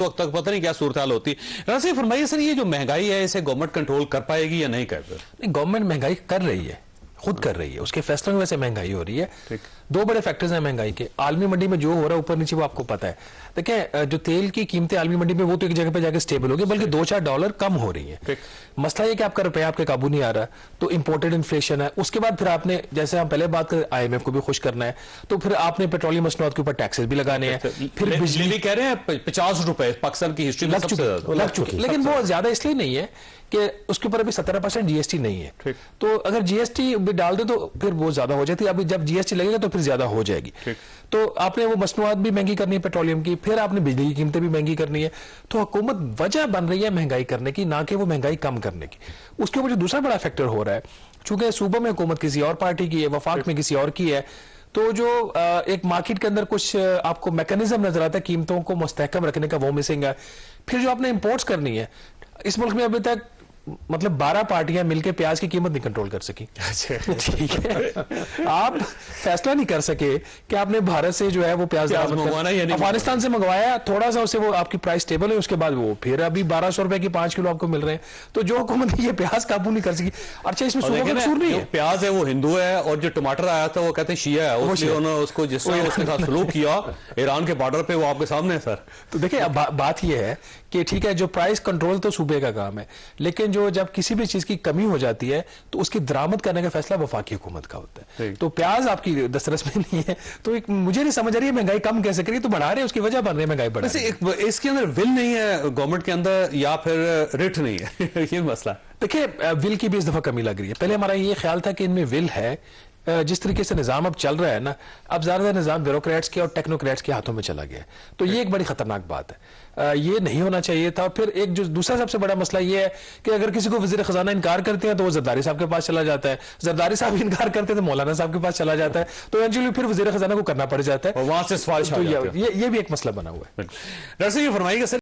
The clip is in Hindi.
वक्त तक पता नहीं क्या सूरत हाल होती। राशि फरमाइए सर, ये जो महंगाई है इसे गवर्नमेंट कंट्रोल कर पाएगी या नहीं कर पाएगी? गवर्नमेंट महंगाई कर रही है, खुद कर रही है, उसके फैसलों की वजह से महंगाई हो रही है। दो बड़े फैक्टर्स हैं महंगाई के। आलमी मंडी में जो हो रहा है ऊपर नीचे वो आपको पता है। देखिए जो तेल की कीमतें आलमी मंडी में वो तो एक जगह पे जाके स्टेबल हो गई, बल्कि $2-4 कम हो रही है। मसला ये कि आपका रुपया आपके काबू नहीं आ रहा, तो इंपोर्टेड इन्फ्लेशन है। उसके बाद फिर आपने, जैसे हम पहले बात कर, IMF को भी खुश करना है, तो फिर आपने पेट्रोलियम मसनूआत के ऊपर टैक्सेस भी लगाने हैं। फिर बिजली भी कह रहे हैं ₹50 पाकिस्तान की हिस्ट्री में लग चुकी, लेकिन वो ज्यादा इसलिए नहीं है कि उसके ऊपर अभी 17% GST नहीं है। तो अगर GST भी डाल दे तो फिर वो ज्यादा हो जाती है। अभी जब GST लगेगा तो फिर ज्यादा हो जाएगी। तो आपने वो मसनूआत भी महंगी करनी है पेट्रोलियम की, फिर आपने बिजली की कीमतें भी महंगी करनी है। तो हुकूमत वजह बन रही है महंगाई करने की, ना कि वो महंगाई कम करने की। उसके ऊपर जो दूसरा बड़ा फैक्टर हो रहा है, चूंकि सूबे में हुकूमत किसी और पार्टी की है, वफाक में किसी और की है, तो जो एक मार्केट के अंदर कुछ आपको मैकेनिज्म नजर आता है कीमतों को मुस्तहकम रखने का, वो मिसिंग है। फिर जो आपने इंपोर्ट्स करनी है, इस मुल्क में अभी तक मतलब 12 पार्टियां मिलकर प्याज की कीमत नहीं कंट्रोल कर सकी। ठीक है, आप फैसला नहीं कर सके कि आपने भारत से जो है वो प्याज अफगानिस्तान से मंगवाया, थोड़ा सा उससे वो आपकी प्राइस स्टेबल है, उसके बाद वो फिर अभी 1200 रुपए की 5 किलो आपको मिल रहे हैं। तो जो हुकूमत ये प्याज काबू नहीं कर सकी। अच्छा, इसमें सूबों का कसूर नहीं है। प्याज है वो हिंदू है, और जो टमाटर आया था वो कहते हैं शिया है, उन्होंने उसको जिस तरह उसके साथ सलूक किया ईरान के बॉर्डर पे, वो आपके सामने है सर। तो देखिए बात यह है कि ठीक है, जो प्राइस कंट्रोल तो सूबे का काम है, लेकिन जो जब किसी भी चीज की कमी हो जाती है तो उसकी दरामद करने का फैसला वफाकी हुकूमत का होता है। तो प्याज आपकी दस्तरस में नहीं है, तो एक मुझे नहीं समझ आ रही है महंगाई कम कैसे करिए, तो बढ़ा रहे हैं, उसकी वजह बन रही है महंगाई बढ़ा रही है। इसके अंदर विल नहीं है गवर्नमेंट के अंदर, या फिर रिट नहीं है? ये मसला। देखिए विल की भी इस दफा कमी लग रही है। पहले हमारा ये ख्याल था कि इनमें विल है। जिस तरीके से निजाम अब चल रहा है ना, अब ज्यादातर निजाम ब्यूरोक्रेट्स के और टेक्नोक्रेट्स के हाथों में चला गया है। तो ये एक बड़ी खतरनाक बात है, ये नहीं होना चाहिए था। फिर एक जो दूसरा सबसे बड़ा मसला ये है कि अगर किसी को वजीर खजाना इनकार करते हैं तो वो जरदारी साहब के पास चला जाता है, जरदारी साहब इनकार करते हैं तो मौलाना साहब के पास चला जाता है, तो इवेंचुअली फिर वजीर खजाना को करना पड़ जाता है, वहां से सवाल। तो ये भी एक मसला बना हुआ है। फरमाइएगा सर।